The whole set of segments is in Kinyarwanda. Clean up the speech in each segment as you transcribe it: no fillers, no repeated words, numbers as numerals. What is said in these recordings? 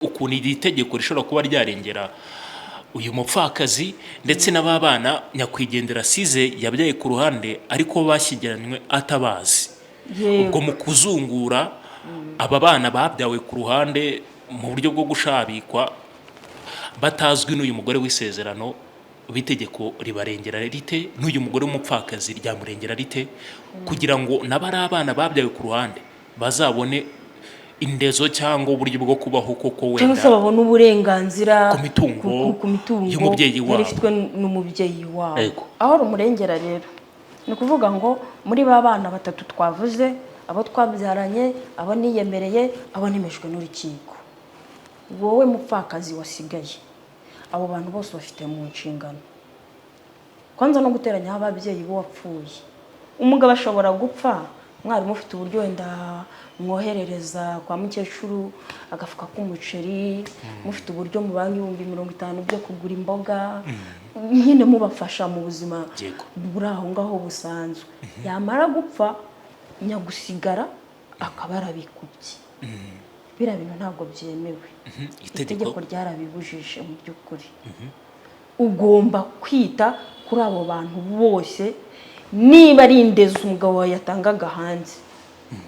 ukuntu iri tegeko rishobora kuba ryarengera uyu mupfakazi ndetse n'ababana nyakwigendera asize yabyaye ku ruhande ariko bashyingiranywe atabazi. Ubwo mu kuzungura aba bana babyawe ku ruhande mu buryo bwo gushabikwa batazwi n'uyu mugore w'isezerano, bitegeko ribarengera rite, n'uyu mugore w'umupfakazi ryamurengera rite, kugira ngo n'abari abana babyawe ku ruhande bazabone indezo cyangwa uburyo bwo kubaho koko wenda cyangwa se babona uburenganzira ku mitungo y'umubyeyi wabo yarifitwe n'umubyeyi wabo. Aho rumurengera rero ni ukuvuga ngo muri ba bana batatu twavuze, abo twabyaranye, abo niyemereye, abo nemejwe n'urukiko, wowe mupfakazi wasigaye, abo bantu bose bafite mu nshingano kwanza no guteranya ababyeyi bo wapfuye. Umugabo ashobora gupfa, mwari mufite uburyo wenda mwoherereza kwa mukecuru agafuka k'umuceri, mufite uburyo mu banki 50,000 byo kugura imboga, nyine mubafasha mu buzima buri aho ngaho busanzwe. Yamara gupfa nyagusigara akaba arabikubye. Biriya bintu ntabwo byemewe. Itegeko ryarabibujije mu by'ukuri. Ugomba kwita kuri abo bantu bose, niba ari indezo umugabo wawe yatangaga hanze,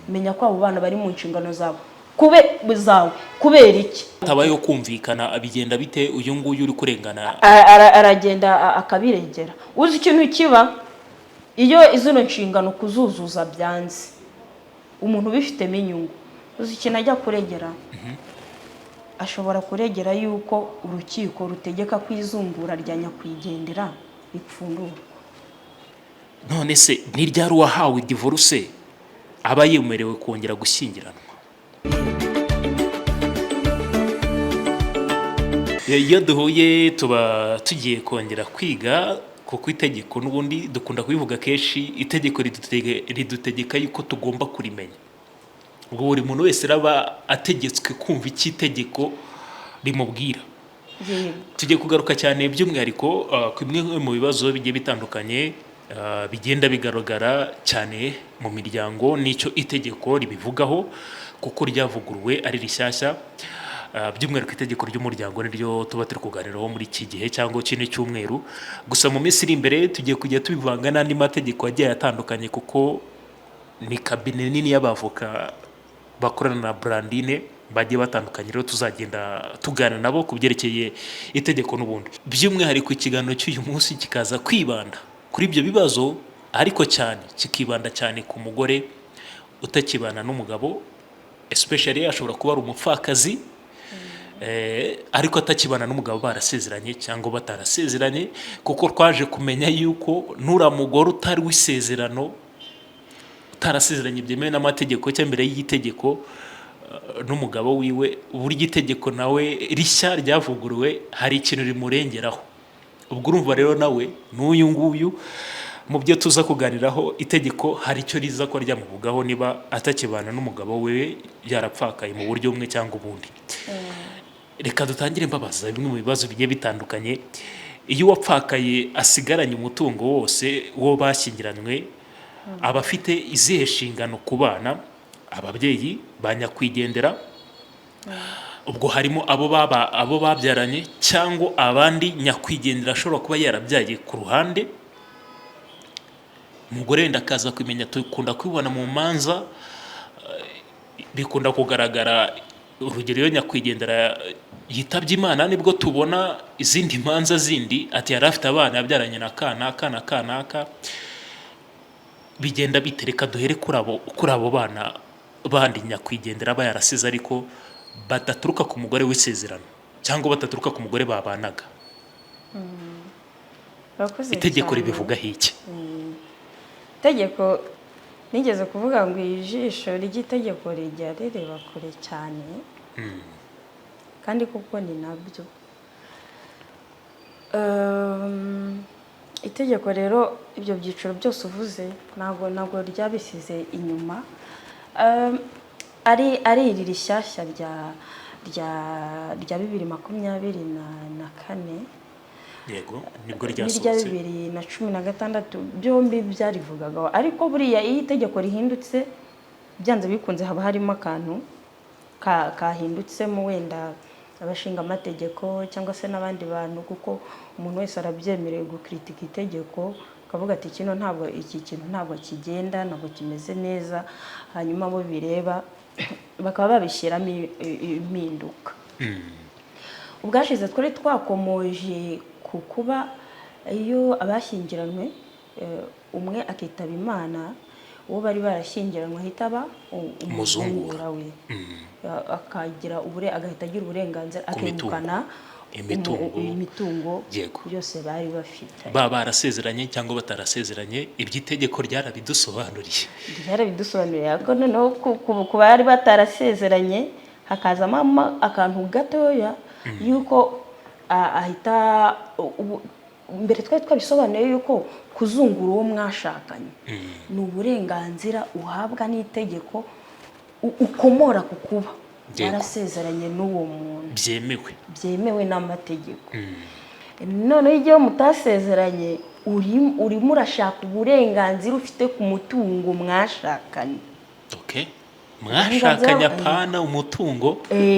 menya ko abo bana bari mu nshingano zabo kubera iki tabayo kumvikana. Abigenda bite uyu nguyu uri kurengana? Aragenda akabirengera. Uzi ikintu kiba iyo izino nshingano kuzuzuza byanze, umuntu bifitemo inyungu, uzi ikintu ajya kuregera? Ashobora kuregera yuko urukiko rutegeka ko izungura rya nyakwigendera ripfundurwa. None se ni ryari uwahawe divorce aba yemerewe kongera gushyingiranwa? Iyo duhuye tuba tugiye kongera kwiga, kuko itegeko n'ubundi dukunda kubivuga kenshi, itegeko ridutegeka yuko tugomba kurimenya. Ubwo buri muntu wese raba ategetswe kumva iki itegeko rimubwira. Tugiye kugaruka cyane by'umwihariko ku bimwe mu bibazo bigiye bitandukanye bigenda bigaragara cyane mu miryango, n'icyo itegeko ribivugaho kuko ryavuguruwe ari rishyashya. By'umwihariko itegeko ry'umuryango niryo tuba turi kuganiraho muri iki gihe cyangwa kino cyumweru. Gusa mu minsi iri imbere tugiye kujya tubivanga n'andi mategeko agiye atandukanye, kuko ni kabine nini y'abavoka bakorana na Brandine bagiye batandukanye. Rero tuzagenda tugana nabo ku byerekeye itegeko n'ubundi. By'umwihariko ikiganiro cy'uyu munsi kikaza kwibanda kuri ibyo bibazo, ariko cyane kikibanda cyane ku mugore utakibana n'umugabo, especially ashobora kuba ari umupfakazi ariko atakibana n'umugabo barasezeranye cyangwa batarasezeranye, kuko twaje kumenya yuko nura mugore utari w'isezerano, utarasezeranye byemewe n'amategeko cyangwa mbere y'itegeko n'umugabo wiwe, uburyo itegeko nawe rishya ryavuguruwe hari ikintu rimurengeraho. Ubwo urumva rero nawe n'uyu nguyu mu byo tuza kuganiraho, itegeko hari icyo riza ko ryamuvugaho niba atakibana n'umugabo we yarapfakaye mu buryo bumwe cyangwa ubundi. Reka dutangire mbabaza bimwe mu bibazo bigiye bitandukanye. Iyo wapfakaye asigaranye umutungo wose wo bashyingiranywe, aba afite izihe nshingano ku bana, ababyeyi ba nyakwigendera? Ubwo harimo abo babyaranye cyangwa abandi nyakwigendera ashobora kuba yarabyaye ku ruhande. Umugore wenda akaza kumenya, tukunda kwibona mu manza, bikunda kugaragara urugero iyo nyakwigendera yitabye Imana nibwo tubona izindi manza zindi ati yari afite abana yabyaranye na kanaka. Bigenda bitereka duhere kuri abo bana bandi nyakwigendera aba yarasize ariko badaturuka ku mugore w'isezerano cyangwa badaturuka ku mugore babanaga. Itegeko ribivugaho iki? Itegeko nigeze kuvuga ngo ijisho ry'itegeko rijya rireba kure cyane, kandi kuko ni nabyo. Itegeko rero ibyo byiciro byose uvuze ntabwo ryabisize inyuma. Ari iri rishyashya rya 2024, yego nibwo ryasohotse, n'irya 2016 byombi byarivugagaho. Ariko buriya iyo itegeko rihindutse byanze bikunze haba harimo akantu kahindutsemo wenda abashinga amategeko cyangwa se n'abandi bantu, kuko umuntu wese arabyemerewe gukritika itegeko akavuga ati iki kintu ntabwo kigenda, ntabwo kimeze neza, hanyuma bo bireba bakaba babishyiramo impinduka. Ubwashize twari twakomoje ku kuba iyo abashyingiranywe umwe akitaba Imana, uwo bari barashyingiranywe ahitaba umuzungura we, agahita agira uburenganzira akegukana imitungo yose bari bafite, baba barasezeranye cyangwa batarasezeranye. iby'itegeko ryarabidusobanuriye ariko noneho ku bari batarasezeranye hakazamo akantu gatoya yuko ahita mbere twari twabisobanuye yuko kuzungura uwo mwashakanye ni uburenganzira uhabwa n'itegeko ukomora ku kuba yarasezeranye n'uwo muntu, byemewe n'amategeko. Noneho igihe mutasezeranye urimo urashaka uburenganzira ufite ku mutungo mwashakanye. Mwashakanye apana umutungo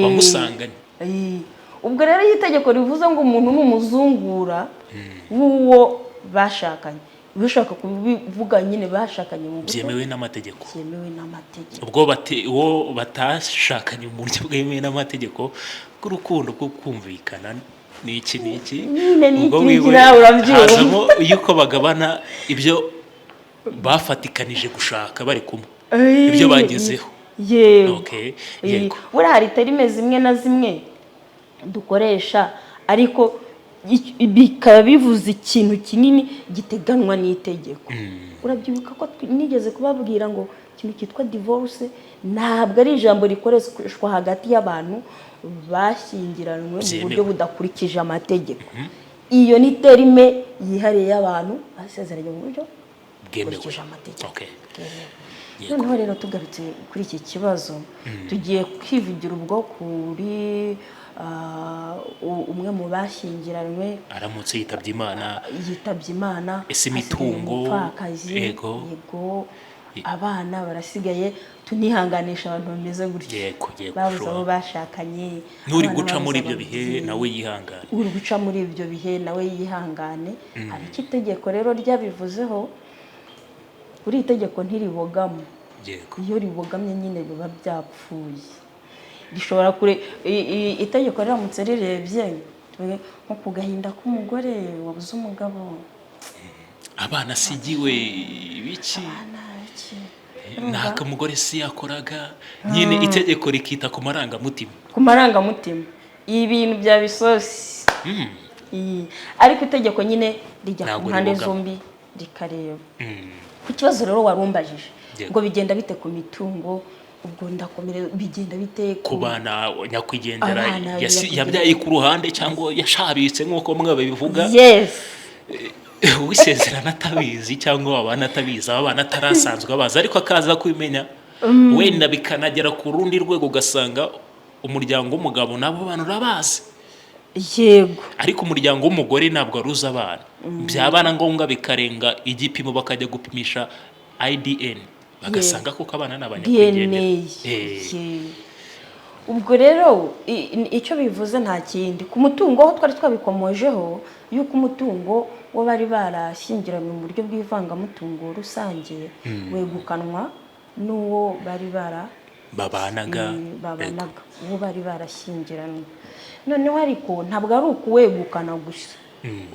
wamusanganye. Ubwo rero iyo itegeko rivuze ngo umuntu n'umuzungura w'uwo bashakanye, bishaka kubivuga nyine bashakanye mu buryo byemewe n'amategeko. Ubwo uwo batashakanye mu buryo bwemewe n'amategeko, bw'urukundo bwo kumvikana n'iki ubwo wiwe hazamo yuko bagabana ibyo bafatikanije gushaka bari kumwe, ibyo bagezeho. Yego, buriya hari terime zimwe na zimwe dukoresha ariko bikaba bivuze ikintu kinini giteganwa n'itegeko. Urabyibuka ko nigeze kubabwira ngo ikintu cyitwa divorce ntabwo ari ijambo rikoreshwa hagati y'abantu bashyingiranywe mu buryo budakurikije amategeko. Iyo ni terime yihariye y'abantu basezeranye mu buryo bukurikije amategeko. Noneho rero tugarutse kuri iki kibazo, tugiye kwivugira ubwo kuri umwe mu bashyingiranywe aramutse yitabye Imana, ese imitungo, yego, abana barasigaye, tunihanganisha abantu bameze gutya, babuze abo bashakanye. N'uri guca muri ibyo bihe nawe yihangane, hari icyo itegeko rero ryabivuzeho. Kuri itegeko ntiribogamo, iyo ribogamye nyine biba byapfuye. Rishobora itegeko riramutse rirebye nko ku gahinda k'umugore wabuze umugabo, abana asigiwe ibiki, nta mugore si yakoraga, nyine itegeko rikita ku marangamutima, ibintu bya bisosi. Ariko itegeko nyine rijya ku mpande zombi rikareba. Ku kibazo rero warumbajije ngo bigenda bite ku mitungo, ubwo ndakomere bigenda bite ku bana nyakwigendera yabyaye ku ruhande cyangwa yashabitse nk'uko mwe babivuga. Wisezerana atabizi cyangwa abana atabizi, abana atarasanzwe abazi ariko akaza kubimenya, wenda bikanagera ku rundi rwego ugasanga umuryango w'umugabo nabo bantu urabazi. Yego, ariko umuryango w'umugore ntabwo aruza abana. Byabana ngombwa bikarenga igipimo bakajya gupimisha IDN bagasanga ko abana n'abanyakwigendera. Ubwo rero icyo bivuze nta kindi. Ku mutungo aho twari twabikomojeho yuko umutungo w'abari barashyingiranywe mu buryo bw'ivangamutungo rusange wegukanwa n'uwo bari babanaga, uwo bari barashyingiranywe. Noneho ariko ntabwo ari ukuwegukana gusa.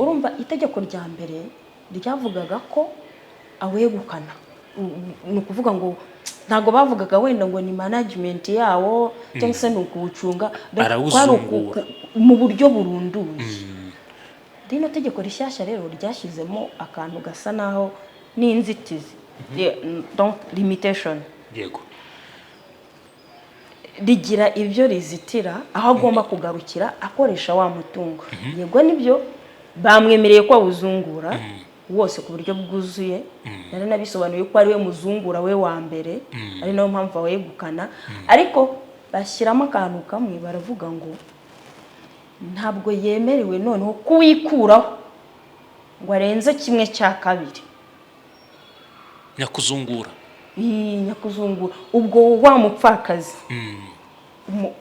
Urumva itegeko rya mbere ryavugaga ko awegukana, ni ukuvuga ngo ntabwo bavugaga wenda ngo ni management yawo cyangwa se ni ukuwucunga mu buryo burunduye. Rino tegeko rishyashya rero ryashyizemo akantu gasa naho n'inzitizi, donc limitation. Rigira ibyo rizitira aho agomba kugarukira akoresha wa mutungo. Yego nibyo bamwemereye ko awuzungura wose ku buryo bwuzuye, nari nabisobanuye ko ari we muzungura we wa mbere, ari nayo mpamvu awegukana. Ariko bashyiramo akantu kamwe, baravuga ngo ntabwo yemerewe noneho kuwikuraho ngo arenze 1/2 nyakuzungura. Ubwo wa mupfakazi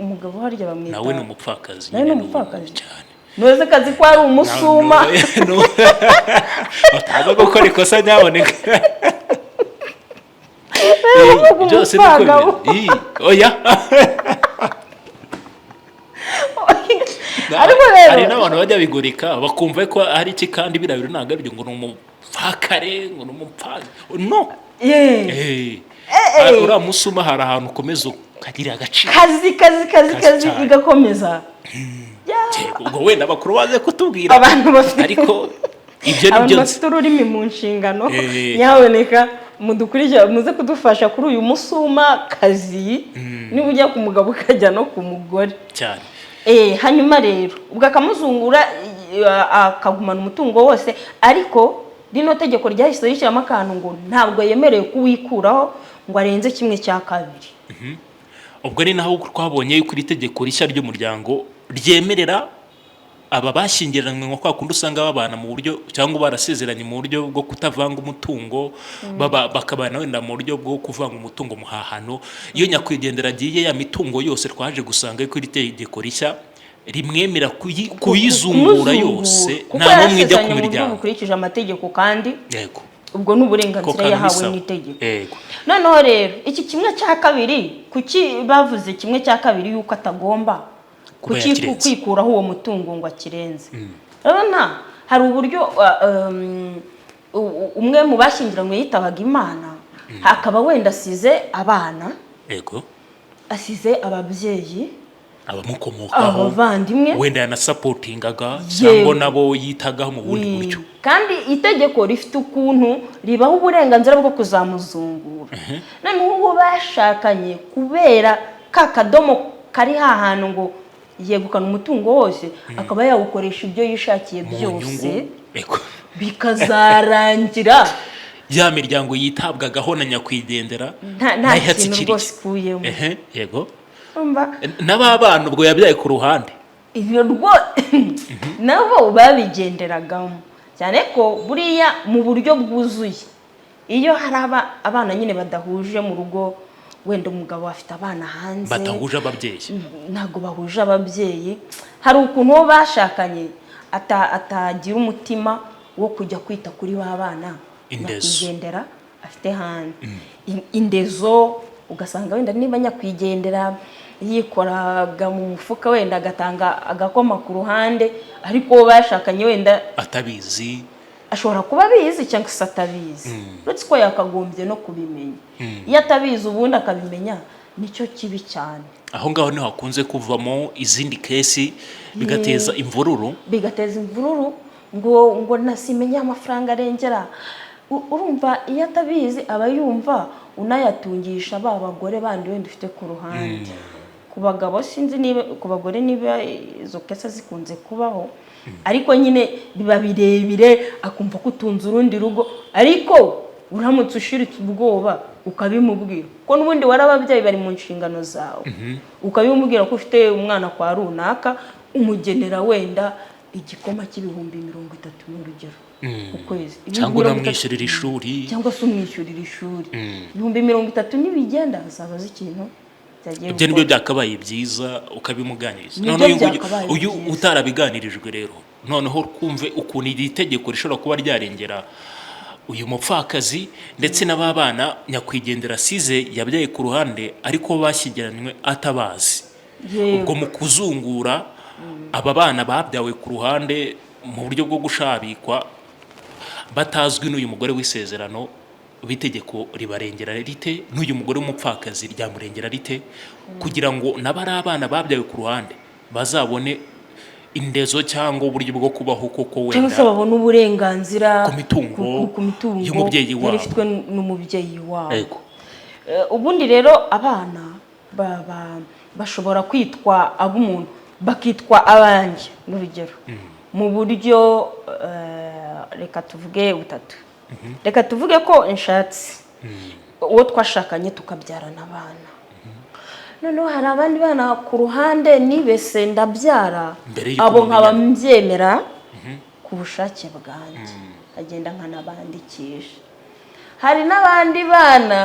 umugabo harya bamwita nawe ni umupfakazi nawe ni umupfakazi cyane ntuzi kazi ko ari umusuma utaza gukora ikosa nyaboneka byose ni oya ariko rero hari n'abantu bajya bigurika bakumva ko ari iki kandi birabiri ntabwo ari byo ngo ni umupfakare ngo ni umupfakazi no uriya musuma hari ahantu ukomeza ukagira agaciro kazi igakomeza ubwo wenda bakuru baze kutubwira abantu bafite ariko ibyo ni abantu byo bafite ururimi mu nshingano nyaboneka mudukurikira muze kudufasha kuri uyu musuma kazi niba ujya ku mugabo ukajya no ku mugore cyane hanyuma rero ubwo akamuzungura akagumana umutungo wose ariko rino tegeko ryahise rishyiramo akantu ngo ntabwo yemerewe kuwikuraho ngo arenze 1/2. ubwo ni naho twabonye yuko iri tegeko rishya ry'umuryango ryemerera aba bashyingiranywe nko kwa kundi usanga babana mu buryo cyangwa barasezeranye mu buryo bwo kutavanga umutungo bakabana wenda mu buryo bwo kuvanga umutungo mu hahano iyo nyakwigendera agiye ya mitungo yose twaje gusanga yuko iri tegeko rishya rimwemera kuyizungura yose nta n'umwe ijya ku miryango ukurikije amategeko kandi yego ubwo n'uburenganzira yahawe n'itegeko noneho rero iki 1/2 kuki bavuze 1/2 yuko atagomba kwikuraho uwo mutungo ngo akirenze urabona hari uburyo umwe mu bashyingiranywe yitabaga Imana hakaba wenda asize abana yego asize ababyeyi abamukomokaho abavandimwe wenda yanasapotingaga cyangwa nabo yitagaho mu bundi buryo kandi itegeko rifite ukuntu ribaho uburenganzira bwo kuzamuzungura noneho uwo bashakanye kubera kadomo kari hahantu ngo yegukana umutungo wose akaba yawukoresha ibyo yishakiye byose bikazarangira ya miryango yitabwagaho na nyakwigendera nta kintu rwose ikuyemo yego n'ababana ubwo yabyaye ku ruhande ibyo nabo babigenderagamo cyane ko buriya mu buryo bwuzuye iyo hari abana nyine badahuje mu rugo wenda umugabo afite abana hanze batahuje ababyeyi ntabwo bahuje ababyeyi hari ukuntu bo bashakanye atagira umutima wo kujya kwita kuri ba bana nyakwigendera afite hanze indezo ugasanga wenda niba nyakwigendera yikoraga mu mufuka wenda agatanga agakoma ku ruhande ariko bashakanye wenda atabizi ashobora kuba abizi cyangwa se atabizi uretse ko yakagombye no kubimenya iyo atabizi ubundi akabimenya nicyo kibi cyane aho ngaho niho hakunze kuvamo izindi kesi bigateza imvururu ngo nasimenya amafaranga arengera urumva iyo atabizi aba yumva unayatungisha ba bagore bandi wenda ufite ku ruhande ku bagabo sinzi niba ku bagore niba izo kesa zikunze kubaho ariko nyine biba birebire akumva ko utunze urundi rugo ariko uramutse ushiritse ubwoba ukabimubwira ko n'ubundi warababyeyi bari mu nshingano zawe ukabimubwira ko ufite umwana kwa runaka umugenera wenda igikoma cy'ibihumbi 30 n'urugero ukwezi cyangwa uramwishyurira ishuri cyangwa se umwishyurira ishuri ibihumbi 30 nibigenda azaba ikintu ibyo nibyo byakabaye byiza ukabimuganiriza noneho uyu utarabiganirijwe rero noneho kumve ukuntu iri tegeko rishobora kuba ryarengera uyu mupfakazi ndetse n'ababana nyakwigendera asize yabyaye ku ruhande ariko bashyingiranywe atabazi ubwo mu kuzungura aba bana babyawe ku ruhande mu buryo bwo gushabikwa batazwi n'uyu mugore w'isezerano bitegeko ribarengera rite n'uyu mugore w'umupfakazi ryamurengera rite kugira ngo nabari abana babyawe ku ruhande bazabone indezo cyangwa uburyo bwo kubaho koko wenda cyangwa babone uburenganzira ku mitungo y'umubyeyi wabo yarifitwe n'umubyeyi wabo ubundi rero abana bashobora kwitwa ab'umuntu bakitwa abanjye n'urugero mu buryo reka tuvuge butatu reka tuvuge ko inshatsi uwo twashakanye tukabyarana abana noneho hari abandi bana ku ruhande nibese ndabyara abo nkaba mbyemera ku bushake bwanjye agenda nkanabandikisha hari n'abandi bana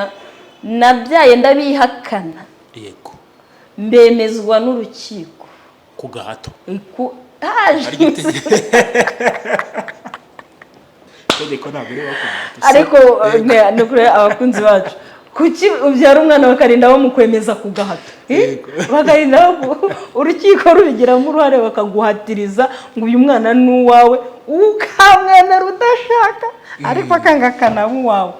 nabyaye ndabihakana yego mbemezwa n'urukiko ku gahato itegeko ntabwo rero ariko no kure abakunzi bacu kuki ubyara umwana bakarinda bamukwemeza ku gahato bakarinda urukiko rubigiramo uruhare bakaguhatiriza ngo uyu mwana ni uwawe ukamwemera udashaka ariko akangakana uwawe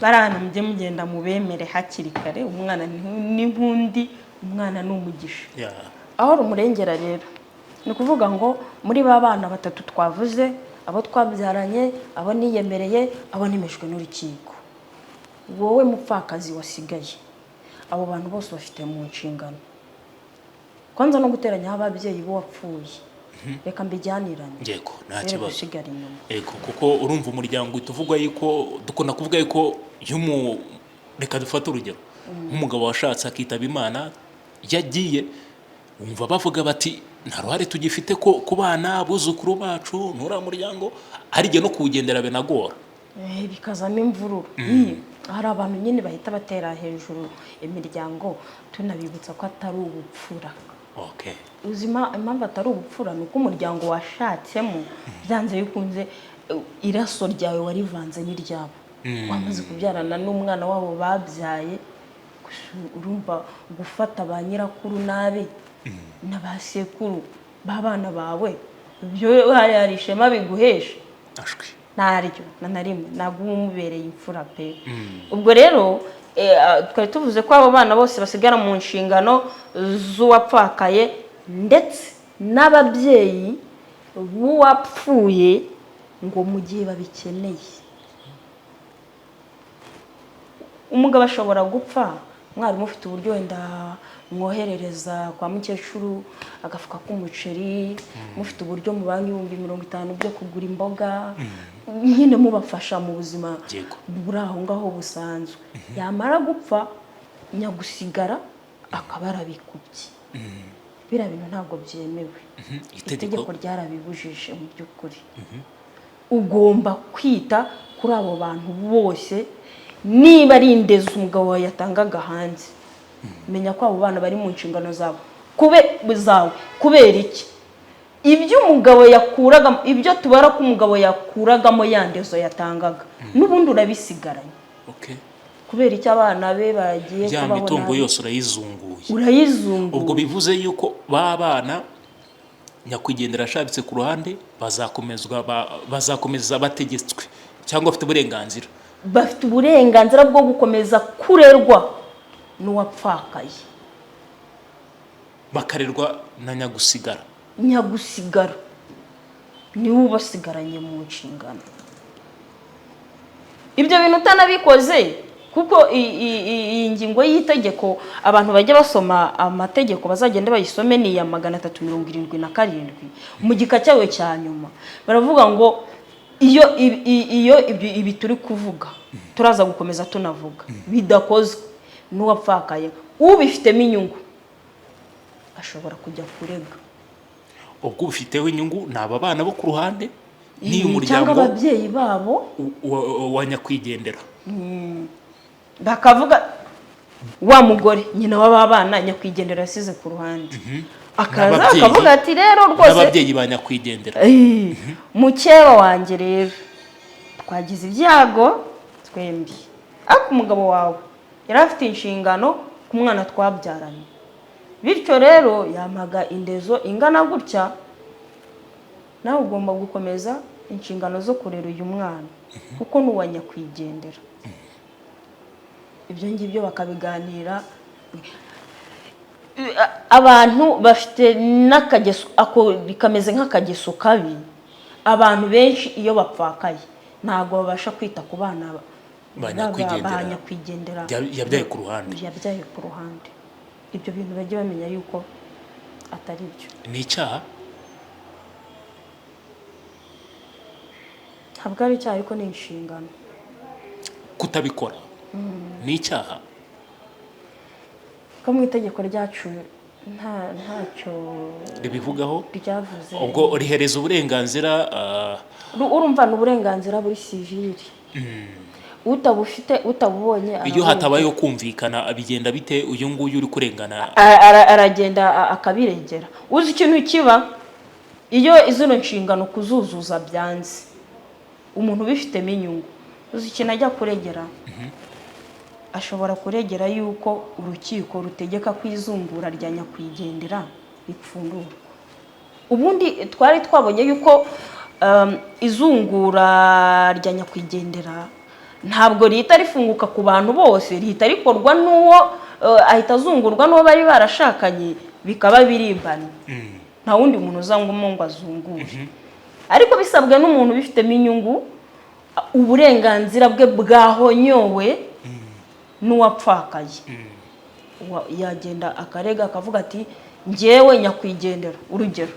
barana mujye mugenda mubemere hakiri kare umwana ni nk'undi umwana ni umugisha aho rumurengera rero ni ukuvuga ngo muri ba bana batatu twavuze abo twabyaranye abo niyemereye abo nemejwe n'urukiko wowe mupfakazi wasigaye abo bantu bose bafite mu nshingano kwanza no guteranya ababyeyi bo wapfuye reka mbijyanirane yego nta kibazo yego kuko urumva umuryango utuvugwa yuko dukunda kuvuga yuko reka dufate urugero nk'umugabo washatse akitaba Imana yagiye umva bavuga bati nta ruhare tugifite ko ku bana buzukuru bacu nura muryango arige no kugendera benagora bikazamo imvururu hari abantu nyine bahita batera hejuru imiryango tunabibutsa ko atari ubupfura uzima impamvu atari ubupfura ni uko umuryango washatsemo byanze bikunze iraso ryawe warivanze n'iryabo wamaze kubyarana n'umwana wabo babyaye urumva gufata ba nyirakuru nabi n'abasekuru b'abana bawe ibyo hari ishema biguhesha ntaryo na rimwe ntabwo umubereye imfura pe ubwo rero twari tuvuze ko abo bana bose basigara mu nshingano z'uwapfakaye ndetse n'ababyeyi b'uwapfuye ngo mu gihe babikeneye umugabo ashobora gupfa mwari mufite uburyo wenda mwoherereza kwa mukecuru agafuka k'umuceri mufite uburyo mu banki 50 byo kugura imboga nyine mubafasha mu buzima buri aho ngaho busanzwe yamara gupfa nyagusigara akaba arabikubye biriya bintu ntabwo byemewe itegeko ryarabibujije mu by'ukuri ugomba kwita kuri abo bantu bose niba ari indezi umugabo wawe yatangaga hanze menya ko abo bana bari mu nshingano zawe kubera iki ibyo umugabo yakuraga ibyo tubara ko umugabo yakuragamo yandezo yatangaga n'ubundi urabisigaranye kubera iki abana be bagiye kubaho ya mitungo yose urayizunguye ubwo bivuze yuko babana nyakwigendera ashabitse ku ruhande bazakomeza bategetswe cyangwa bafite uburenganzira bwo gukomeza kurerwa n'uwapfakaye bakarerwa na nyagusigara niwe ubasigaranye mu nshingano ibyo bintu utanabikoze kuko iyi ngingo y'itegeko abantu bajya basoma amategeko bazagenda bayisome ni ya 377 mu gika cyawe cya nyuma baravuga ngo iyo ibi turi kuvuga turaza gukomeza tunavuga bidakozwe n'uwapfakaye ubifitemo inyungu ashobora kujya kurega ubwo ubifiteho inyungu ni aba bana bo ku ruhande n'iyo muryango cyangwa ababyeyi babo wa nyakwigendera bakavuga wa mugore nyina w'aba bana nyakwigendera yasize ku ruhande akaza akavuga ati rero rwose n'ababyeyi ba nyakwigendera mukeba wanjye rero twagize ibyago twembi ariko umugabo wawe yari afite inshingano ku mwana twabyaranye bityo rero yamaga indezo ingana gutya nawe ugomba gukomeza inshingano zo kurera uyu mwana kuko n'uwa nyakwigendera ibyo ngibyo bakabiganira abantu bafite n'akageso kameze nk'akageso kabi abantu benshi iyo bapfakaye ntabwo babasha kwita ku bana ba nyakwigendera yabyaye ku ruhande ibyo bintu bajye bamenya yuko atari byo ni icyaha ntabwo ari icyaha ariko ni inshingano kutabikora ni icyaha ko mu itegeko ryacu ntacyo ribivugaho ryavuze ubwo rihereza uburenganzira urumva n'uburenganzira buri civili utabufite utabubonye iyo hatabayeho kumvikana bigenda bite uyu nguyu uri kurengana aragenda akabirengera. Uzi ikintu kiba iyo izino nshingano kuzuzuza byanze umuntu bifitemo inyungu, uzi ikintu ajya kuregera, ashobora kuregera yuko urukiko rutegeka ko izungura rya nyakwigendera ripfundurwa. Ubundi twari twabonye yuko izungura rya nyakwigendera ntabwo rihita rifunguka ku bantu bose, rihita rikorwa n'uwo ahita azungurwa n'uwo bari barashakanye bikaba birimbana. Nta wundi muntu uzangwamo ngo azungure, ariko bisabwe n'umuntu bifitemo inyungu, uburenganzira bwe bwahonyowe n'uwapfakaye. Yagenda akarega akavuga ati njyewe nyakwigendera, urugero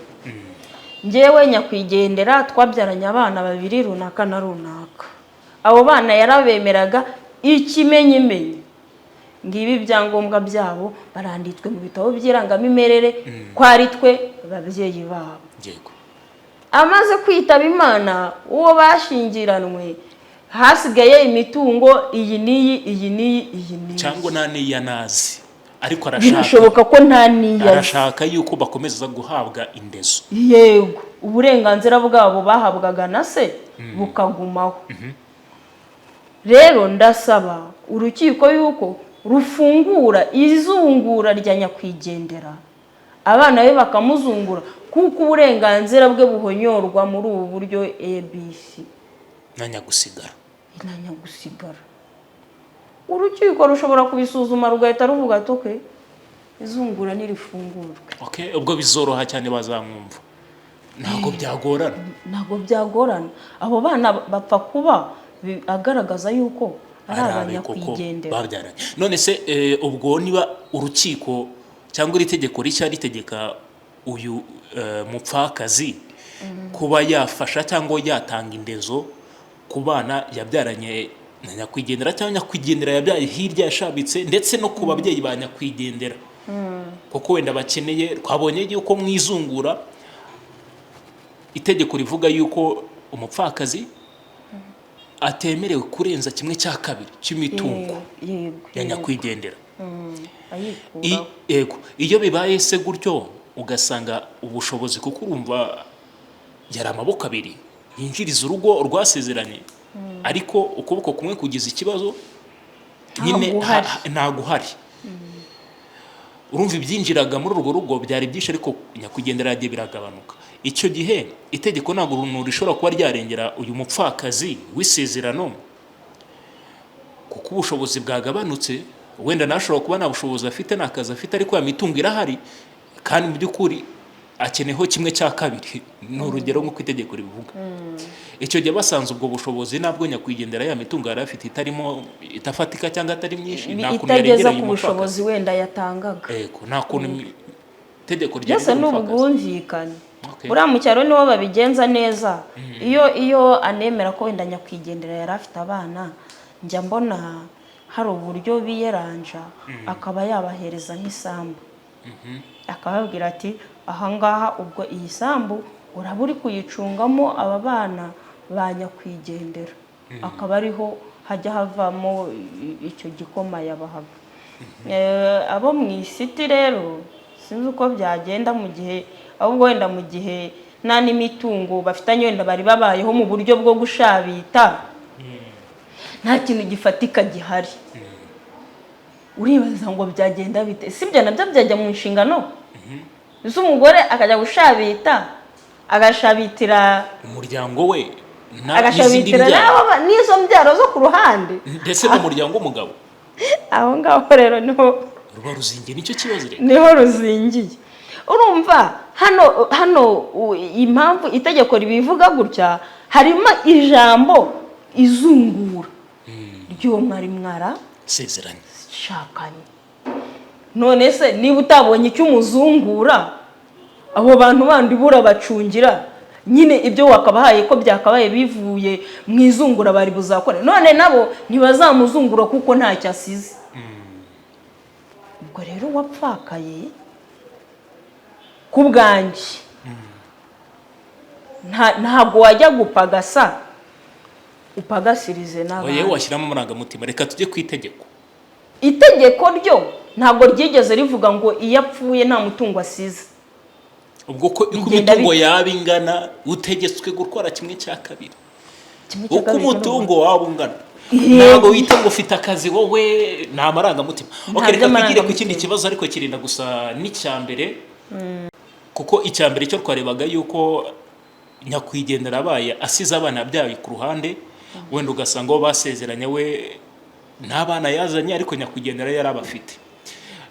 njyewe nyakwigendera twabyaranye abana 2 runaka na runaka, abo bana yarabemeraga ikimenyimenyi, ngibi byangombwa byabo baranditswe mu bitabo by'irangamimerere ko ari twe babyeyi babo. Amaze kwitaba Imana uwo bashingiranwe hasigaye imitungo iyi niyi cyangwa nta niyanazi, ariko arashaka ko nta niyazi, arashaka yuko bakomeza guhabwa indezo. Yego, uburenganzira bwabo bahabwaga na se bukagumaho. Rero ndasaba urukiko yuko rufungura izungura rya nyakwigendera, abana be bakamuzungura kuko uburenganzira bwe buhonyorwa muri ubu buryo ABC nanyagusigara. Urukiko rushobora kubisuzuma rugahita ruvuga ati okay, izungura nirifungurwe. Okay, ubwo bizoroha cyane bazamwumva. Ntago byagorana. Abo bana bapfa kuba agaragaza yuko ari abanyakwigendera. None se ubwo niba urukiko cyangwa iri tegeko rishya ritegeka uyu mupfakazi kuba yafasha cyangwa yatanga indezo ku bana yabyaranye na nyakwigendera cyangwa nyakwigendera yabyaye hirya yashabitse, ndetse no ku babyeyi ba nyakwigendera, kuko wenda bakeneye, twabonye yuko mwizungura itegeko rivuga yuko umupfakazi atemerewe kurenza 1/2 cy'imitungo ya nyakwigendera. Yego, iyo bibaye se gutyo ugasanga ubushobozi, kuko urumva yari amaboko abiri yinjiriza urugo rwasezeranye, ariko ukuboko kumwe kugize ikibazo nyine ntago uhari. Urumva ibyinjiraga muri urwo rugo byari byinshi, ariko nyakwigendera yagiye biragabanuka. Icyo gihe itegeko ntabwo rishobora kuba ryarengera uyu mupfakazi w'isezerano, kuko ubushobozi bwagabanutse. Wenda nashobora kuba nta bushobozi afite, n'akazi afite, ariko ya mitungo irahari, kandi mu by'ukuri akeneho 1/2. Ni urugero nk'uko itegeko ribivuga. Icyo gihe basanze ubwo bushobozi nabwo nyakwigendera ya mitungo yari afite itafatika cyangwa atari myinshi, nta kuntu yarengera ku bushobozi wenda yatangaga. Yego, nta kuntu itegeko ryari byose n'ubwumvikane. Buriya mu cyaro nibo babigenza neza. Iyo anemera ko wenda nyakwigendera yari afite abana, njya mbona hari uburyo biyeranja akaba yabahereza nk'isambu, akababwira ati ahangaha ubwo iyi sambu uraba uri kuyicungamo aba bana ba nyakwigendera, akaba ariho hajya havamo icyo gikoma yabahaga. Abo mu isiti rero sinzi uko byagenda mu gihe, ahubwo wenda mu gihe nta n'imitungo bafitanye, wenda bari babayeho mu buryo bwo gushabita, nta kintu gifatika gihari. Uribaza ngo byagenda bite? Sibyo nabyo byajya mu nshingano z'umugore, akajya gushabita, agashabitira umuryango we, agashabitira n'izo mbyaro zo ku ruhande, ndetse n'umuryango w'umugabo. Aho ngaho rero niho ruba ruzingiye, nicyo kibazo rero, niho ruzingiye. Urumva hano impamvu itegeko ribivuga gutya, harimo ijambo izungura ry'uwo mwari sezeranye shakanye. None se niba utabonye icyo umuzungura, abo bantu bandi burabacungira nyine ibyo wakabahaye ko byakabaye bivuye mu izungura bari buzakore, none nabo ntibazamuzungura kuko ntacyo asize. Ubwo rero wapfakaye ku bwanjye ntabwo wajya gupagasa upagasirize n'abandi. Oya washyiramo amarangamutima, reka tujye ku itegeko. Itegeko ryo ntabwo ryigeze rivuga ngo iyo apfuye nta mutungo asize. Ubwo ko imitungo yaba ingana utegetswe gukora kimwe cya kabiri. Uko umutungo waba ungana. Ntabwo wita ngo ufite akazi wowe nta marangamutima. Okay, reka twigire ku kindi kibazo ariko kirinda gusa n'icyambere. Kuko icyambere cyo twarebaga yuko nyakwigendera abaye asize abana byawe ku ruhande, wenda ugasanga bo basezeranye we n'abana yazanye ariko nyakwigendera yari abafite.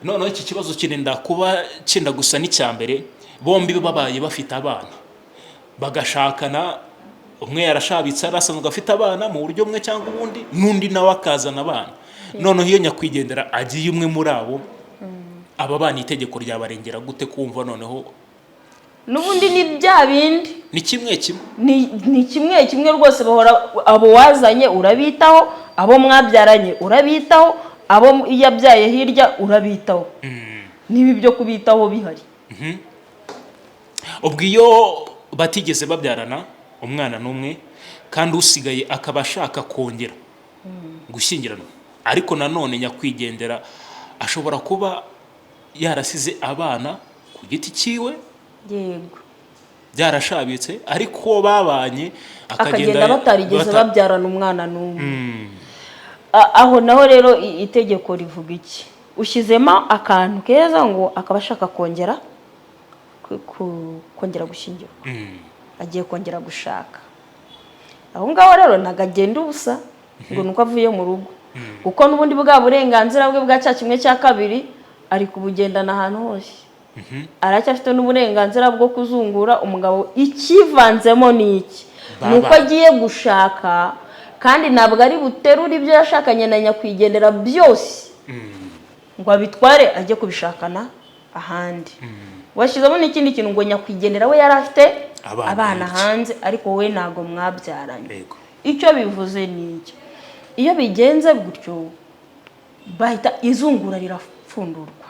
Noneho iki kibazo kirinda kuba cyenda gusa n'icyambere, bombi babaye bafite abana bagashakana, umwe yarashabitse arasanzwe afite abana mu buryo bumwe cyangwa ubundi, n'undi nawe akazana abana. Noneho iyo nyakwigendera agiye umwe muri abo, aba bana itegeko ryabarengera gute kumva noneho n'ubundi ni bya bindi ni kimwe kimwe ni kimwe kimwe rwose, bahora abo wazanye urabitaho, abo mwabyaranye urabitaho, abo yabyaye hirya urabitaho. Nibi byo kubitaho bihari. Ubwo iyo batigeze babyarana umwana n'umwe kandi usigaye akaba ashaka kongera gushyingiranwa, ariko nanone nyakwigendera ashobora kuba yarasize abana ku giti cyiwe, yego, byarashabitse ariko babanye akagenda batarigeze babyarana umwana n'umwe. Aho naho rero itegeko rivuga iki? Ushyizemo akantu keza ngo akaba ashaka kongera gushyingirwa, agiye kongera gushaka. Aho ngaho rero nagagenda ubusa ngo nuko avuye mu rugo, kuko n'ubundi bwa burenganzira bwe bwa cya kimwe cya kabiri ari kubugendana ahantu hose. Aracyafite n'uburenganzira bwo kuzungura umugabo. Ikivanzemo ni iki? Nuko agiye gushaka, kandi ntabwo ari buterura ibyo yashakanye na nyakwigendera byose ngo abitware ajye kubishakana ahandi. Washyizemo n'ikindi kintu ngo nyakwigendera we yari afite abana hanze ariko we ntago mwabyaranye. Icyo bivuze ni iki? Iyo bigenze gutyo bahita izungura rirafundurwa,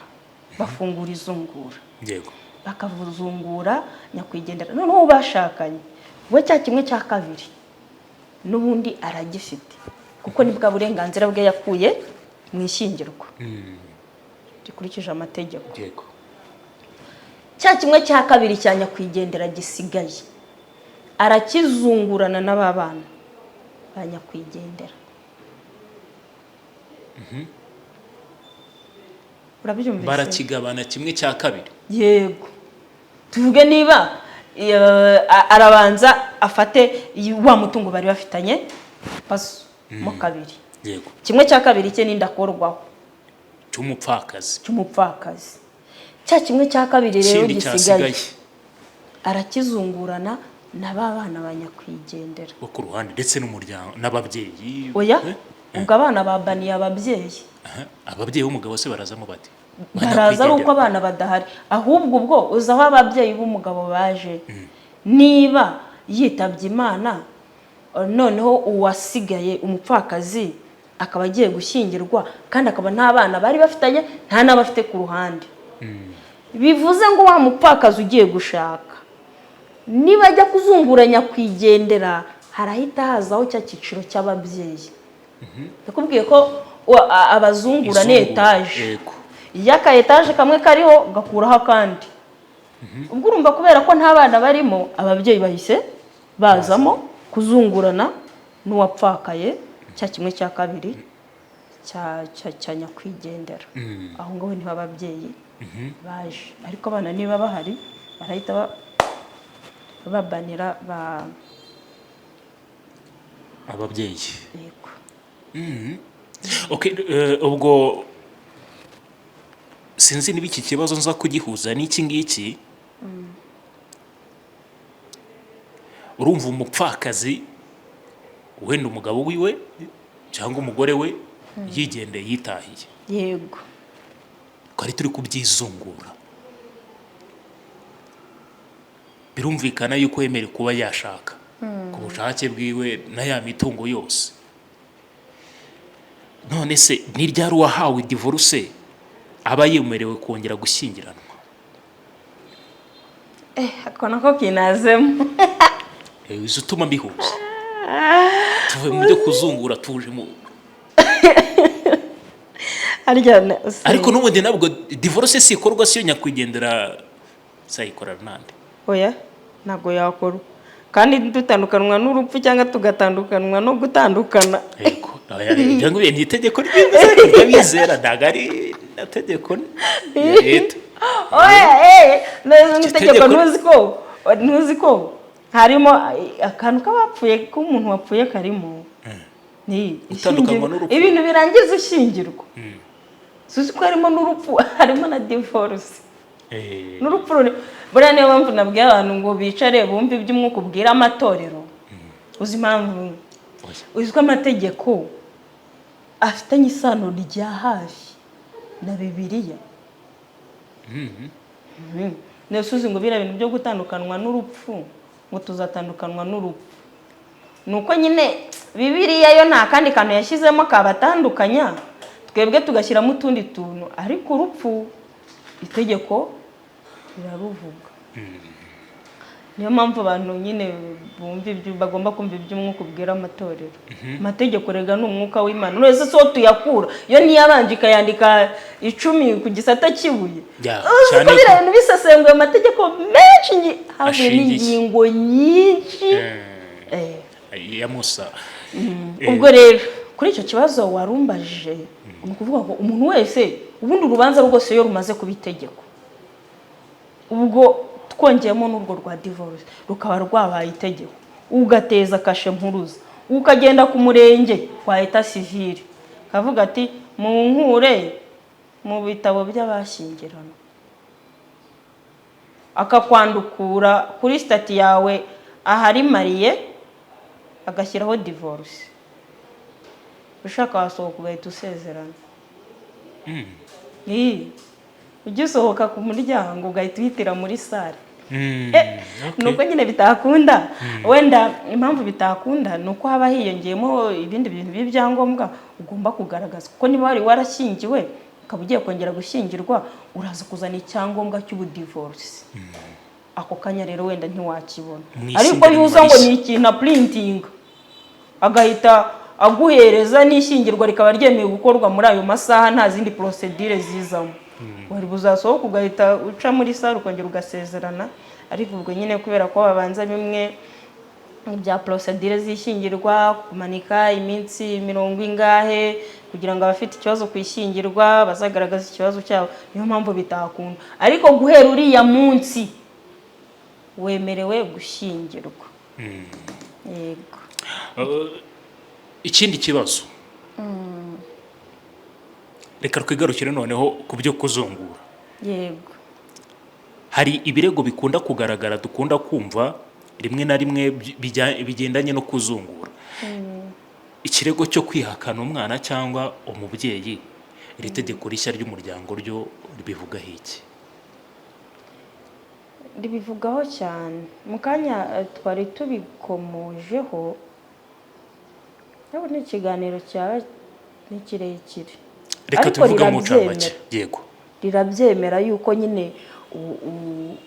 bafungura izungura, yego, bakavuzungura nyakwigendera. Noneho bashakanye we cya kimwe cya kabiri n'ubundi aragifite, kuko nibwa burenganzira bwe yakuye mu ishyingirwa gikurikije amategeko. Yego, cya kimwe cya kabiri cya nyakwigendera gisigaye arakizungurana n'ababana ba nyakwigendera. Urabyumvise? Barakigabana kimwe cya kabiri. Yego, tuvuge niba arabanza afate wa mutungo bari bafitanye paso mo kabiri. Yego, kimwe cya kabiri cye n'indakorwaho cy'umupfakazi. Cya kimwe cya kabiri rero gisigaye arakizungurana n'ababana ba nyakwigendera bo ku ruhande ndetse n'umuryango n'ababyeyi. Oya, ubwo abana babaniye ababyeyi. Ababyeyi b'umugabo se barazamo bate? Baraza ari uko abana badahari, ahubwo ubwo uzaho ababyeyi b'umugabo baje. Niba yitabye Imana noneho uwasigaye umupfakazi akaba agiye gushyingirwa kandi akaba nta bana bari bafitanye, nta n'abafite ku ruhande, bivuze ngo wa mupfakazi ugiye gushaka niba ajya kuzungura nyakwigendera harahita hazaho cya cyiciro cy'ababyeyi. Yakubwiye ko abazungura ni etaje, y'aka etaje kamwe kariho gakuraho akandi. Ubwo urumva kubera ko nta bana barimo, ababyeyi bahise bazamo kuzungurana n'uwapfakaye cya kimwe cya kabiri cya nyakwigendera. Aho ngaho niho ababyeyi baje, ariko abana niba bahari barahita babanira ababyeyi. Yego. Okay, ubwo sinzi niba iki kibazo nza kugihuza n'iki ngiki. Urumva umupfakazi wenda umugabo wiwe cyangwa umugore we yigendeye yitahiye. Yego, twari turi kubyizungura, birumvikana yuko yemere kuba yashaka ku bushake bwiwe na ya mitungo yose. None se ni ryari uwahawe divorce aba yemerewe kongera gushyingiranwa? ako nako kinazemo. Uzutuma bihuza. tuvuye mu byo kuzungura tuje mu ariko n'ubundi nabwo divorce si ikorwa siyo nyakwigendera sayikora nande oya ntabwo yakorwa kandi dutandukanwa n'urupfu cyangwa tugatandukanwa no gutandukana yego cyangwa ni itegeko ry'Imana bizera ndagari nategeko ya leta oya n'itegeko ntuzi ko harimo akantu k'abapfuye k'umuntu wapfuye karimo ni ibintu birangiza ushyingirwa suzi ko harimo n'urupfu harimo na divorce n'urupfu buriya niyo mpamvu nabwiye abantu ngo bicare bumve iby'umwuka ubwira amatorero uzi impamvu uzi ko amategeko afitanye isano rya hafi na Bibiliya niyo suzi ngo biriya bintu byo gutandukanwa n'urupfu ngo tuzatandukanwa n'urupfu nuko nyine Bibiliya yo nta kandi kantu yashyizemo kabatandukanya twebwe tugashyiramo utundi tuntu ariko urupfu itegeko riraruvuga niyo mpamvu abantu nyine bagomba kumva iby'umwuka ubwira amatorero amategeko rega ni umwuka w'Imana uretse so tuyakura yo niyabanje ikayandika 10 ku gisata kibuye cyane ko ibintu bisesenguye amategeko menshi havuye n'ingingo nyinshi ya Musa ubwo rero kuri icyo kibazo warumbajije ni ukuvuga ngo umuntu wese ubundi urubanza rwose yo rumaze kuba itegeko ubwo twongeyemo n'urwo rwa divorce rukaba rwabaye itegeko ugateza kashe mpuruza ukagenda ku murenge kwa eta civile kavuga ati mu nkure mu bitabo by'abashyingirana akakwandukura kuri stati yawe ahari mariye agashyiraho divorce ushaka wasohoka ugahita usezerana ujya usohoka ku muryango ugahita uhitira muri sare nuko nyine bitakunda wenda impamvu bitakunda ni uko haba hiyongeyemo ibindi bintu by'ibyangombwa ugomba kugaragaza kuko niba wari warashyingiwe ukaba ugiye kongera gushyingirwa uraza kuzana icyangombwa cy'ubudivorce ako kanya rero wenda ntiwakibona ariko yuza ngo ni ikintu printing agahita aguhereza n'ishyingirwa rikaba ryemewe gukorwa muri ayo masaha nta zindi procedure zizamo wari buzasohoka ugahita uca muri sare ukongera ugasezerana ariko ubwo nyine kubera ko babanza bimwe bya procedure zishyingirwa kumanika iminsi 70 ingahe kugira ngo abafite ikibazo kwishyingirwa bazagaragaza ikibazo cyabo niyo mpamvu bitakunda ariko guhera uriya munsi wemerewe gushyingirwa yego ikindi kibazo reka twigarukire noneho ku byo kuzungura yego hari ibirego bikunda kugaragara dukunda kumva rimwe na rimwe bigendanye no kuzungura ikirego cyo kwihakana umwana cyangwa umubyeyi iri tegeko rishya ry'umuryango ryo ribivugaho iki ribivugaho cyane mu kanya twari tubikomojeho rero ni ikiganiro cyawe ni kirekire reka tuvuga mu ncamake yego rirabyemera yuko nyine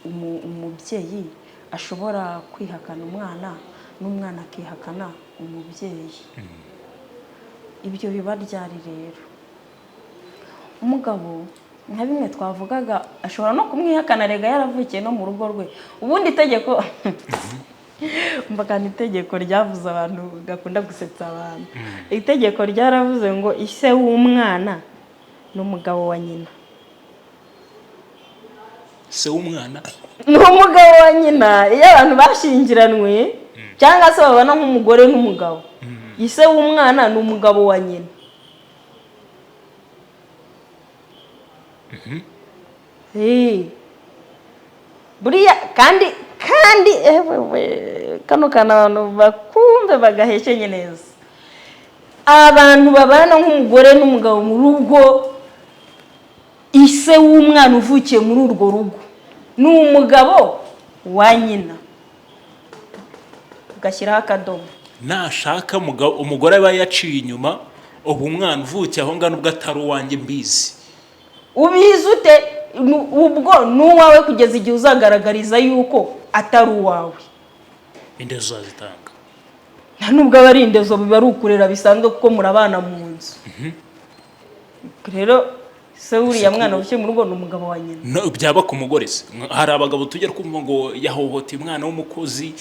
umubyeyi ashobora kwihakana umwana n'umwana akihakana umubyeyi ibyo biba ryari rero umugabo nka bimwe twavugaga ashobora no kumwihakana rega yaravukiye no mu rugo rwe ubundi itegeko mbakana itegeko ryavuze abantu gakunda gusetsa abantu itegeko ryaravuze ngo ise w'umwana n'umugabo wa nyina se w'umwana n'umugabo wa nyina iyo abantu bashyingiranwe cyangwa se babana nk'umugore n'umugabo ise w'umwana n'umugabo wa nyina buriya kandi kano kana abantu bakumve bagahekenye neza abantu babana nk'umugore n'umugabo mu rugo ise w'umwana uvukiye muri urwo rugo ni umugabo wa nyina ugashyiraho akadomo nashaka umugore aba yaciye inyuma ubu umwana uvukiye aho ngaho ubwo atari uwanjye mbizi ubizi ute ubwo n'uwawe kugeza igihe uzagaragariza yuko atari uwawe inde uzazitanga nubwo abarindezo biba ari ukurera bisanzwe kuko murabana mu nzu. Rero se uriya mwana ushye mu rugo n'umugabo wa nyina. No byaba ku mugore se. Hari abagabo tujya kumva ngo yahohoteye umwana w'umukozi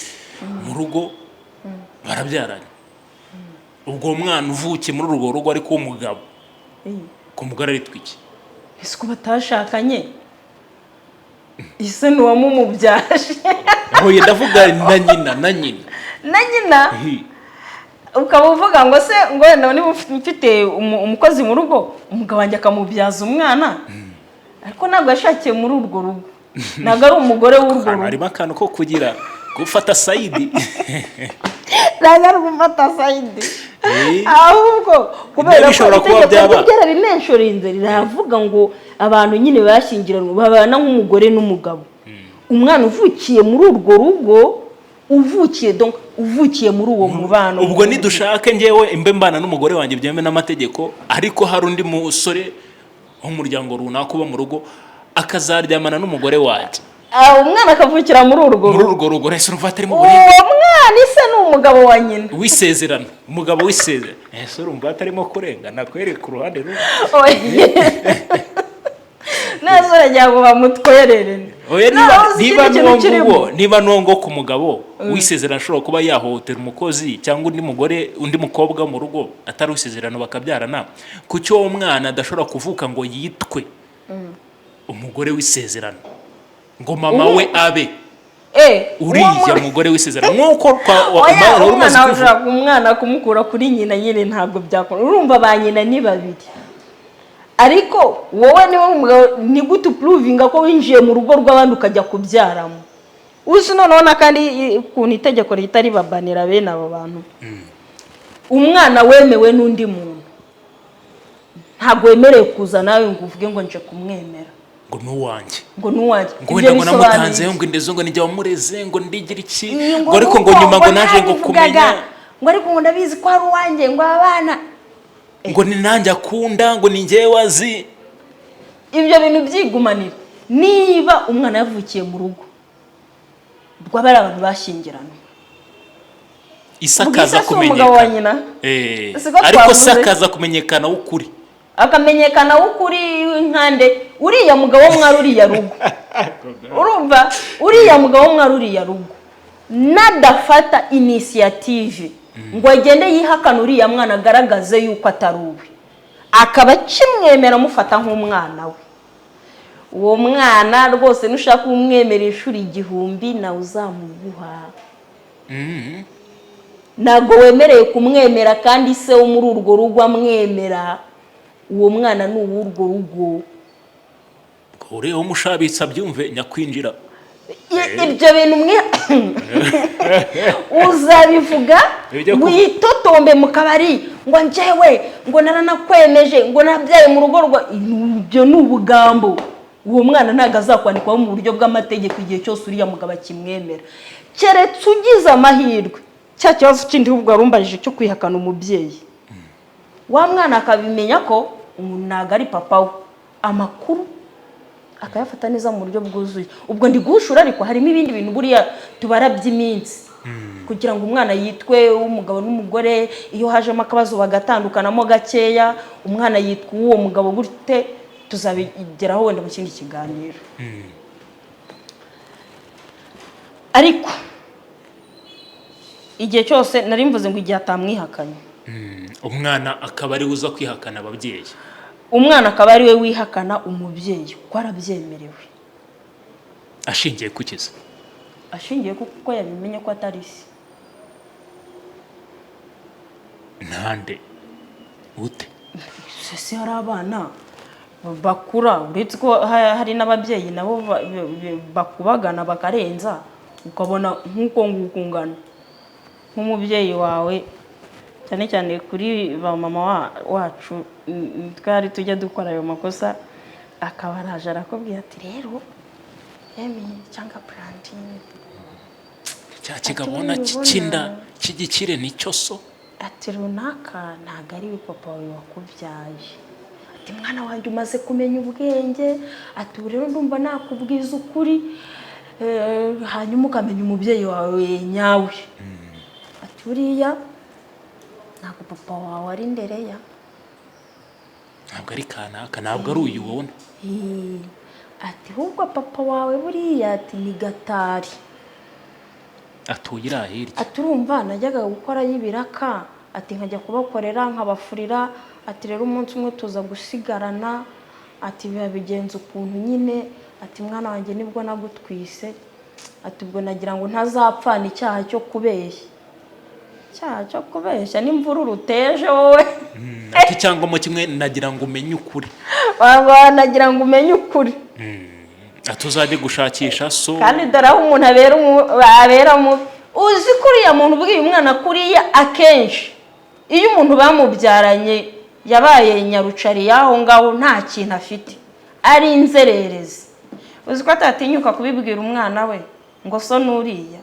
mu rugo barabyaranye. Ubwo umwana uvukiye muri urwo rugo ariko umugabo. Ku mugore ari twiki. Ese ko batashakanye. Ise nuwamumubyaje. Hoye ndavuga na nyina. Ukaba uvuga ngo se ngo wenda niba mfite umukozi mu rugo umugabo wanjye akamubyaza umwana ariko ntabwo yashakiye muri urwo rugo ntabwo ari umugore w'urwo rugo. Harimo akantu ko kugira gufata sayidi. Ntabwo ari gufata sayidi ahubwo kubera ko itegeko ryera rinenshorinze riravuga ngo abantu nyine bashyingiranwa babana nk'umugore n'umugabo. Umwana uvukiye muri urwo rugo uvukiye muri uwo mubano. Ubwo nidushake ngewe imbe mbana n'umugore wanjye byeme n'amategeko ariko hari undi musore w'umuryango runaka uba mu rugo akazaryamana n'umugore wanjye. Umwana akavukira muri urwo rugo rese urumva atari mu burindi. Uwo mwana ise n'umugabo wa nyina. Wisezerano umugabo wisezerano. Ese urumva atarimo kurengana kwereka uruhande rumwe. Nazo rajya ngo bamutwererene. Niba nongo ku mugabo wisezerano ashobora kuba yahohotera umukozi cyangwa undi mukobwa mu rugo atari wisezerano bakabyarana kucyo uwo mwana adashobora kuvuka ngo yitwe umugore wisezerano ngo mama we abe uriya mugore wisezerano nkuko umwana kumukura kuri nyina nyine ntabwo byakora. Urumva ba nyina ni babiri ariko wowe ni gute uprovinga ko winjiye mu rugo rw'abandi ukajya kubyaramo. Uzi none kandi ukuntu itegeko ritari babanira bene abo bantu. Umwana wemewe n'undi muntu ntabwo wemerewe kuza nawe ngo uvuge ngo nje kumwemera ngo nuwanjye ngo wenda ngo namutanze ngo indezo ngo nijya wamureze ngo ndigira iki ngo ariko ngo nyuma ngo naje ngo kumenya ngo ariko ngo ndabizi ko ari uwanjye ngo abana ngo ni nanjye akunda ngo ni ngewe wazi. Ibyo bintu byigumanira. Niba umwana yavukiye mu rugo rw'abari abantu bashyingirana isakaza kumenyekana ariko sakaza kumenyekana ukuri akamenyekana ukuri nkande uriya mugabo mwari uriya rugo. Urumva uriya mugabo mwari uriya rugo nadafata initiative ngo agende yihakana uriya mwana agaragaze yuko atari uwe akaba kimwemera mufata nk'umwana we. Uwo mwana rwose nushaka umwemera ishuri 1000 na uzamuguha. Nago wemereye kumwemera kandi se wo muri urwo rugo amwemera. Uwo mwana ni uw'urwo rugo. Uriya umushabitsa byumve nyakwinjira. Ibyo bintu mwe uzabivuga witotombe mu kabari ngo njewe ngo naranakwemeje ngo nabyaye mu rugo rwa. Ibyo ni ubugambo. Uwo mwana ntago azakwandikwaho mu buryo bw'amategeko igihe cyose uriya mugabo akimwemera keretse ugize amahirwe cya kibazo kindi ubwo arumbajije cyo kwihakana umubyeyi. Wa mwana akabimenya ko ntago ari papa we amakuru akayafata neza mu buryo bwuzuye. Ubwo ndi gushura ariko harimo ibindi bintu buriya tubara by'iminsi kugira ngo umwana yitwe umugabo n'umugore. Iyo hajemo akabazo bagatandukanamo gakeya umwana yitwa uwo mugabo gute tuzabigeraho wenda mu kindi kiganiro. Ariko igihe cyose nari mvuze ngo igihe atamwihakanye umwana akaba ari uza kwihakana ababyeyi. Umwana akaba ari we wihakana umubyeyi ko arabyemerewe. Ashingiye kukiza? Ashingiye kuko yabimenye ko atari se. Ntande ute? Se hari abana bakura uretse ko hari n'ababyeyi nabo bakubagana bakarenza ukabona nkuko ngukungana nk'umubyeyi wawe cyane cyane kuri ba mama wacu twari tujya dukora ayo makosa akaba araje arakubwira ati rero cyangwa plantine cya kigabona kikinda kigikire nicyo so ati runaka ntago ari papa wawe wakubyaye ati mwana wanjye umaze kumenya ubwenge ati rero ndumva nakubwiza ukuri hanyuma ukamenya umubyeyi wawe nyawe ati uriya ntabwo papa wawe ari Ndereya, ntabwo ari kanaka, ntabwo ari uyu ubona. ati ahubwo papa wawe buriya ati ni Gatari, atuye iriya hirya. ati urumva najyaga gukora y'ibiraka, ati nkajya kubakorera nkabafurira, ati rero umunsi umwe tuza gusigarana, ati biba bigenza ukuntu nyine, ati mwana wanjye nibwo nagutwise, ati ubwo nagira ngo ntazapfana icyaha cyo kubeshya. Icyaha cyo kubeshya n'imvururu uteje wowe. Ati cyangwa mu kimwe nagira ngo umenye ukuri. Nagira ngo umenye ukuri. Ati uzajye gushakisha so. Kandi dore aho umuntu abera mu uzi kuriya muntu ubwiye umwana kuriya akenshi iyo umuntu bamubyaranye yabaye nyarucari yaho ngaho nta kintu afite, ari inzererezi, uzi ko atatinyuka kubibwira umwana we ngo so nuriya.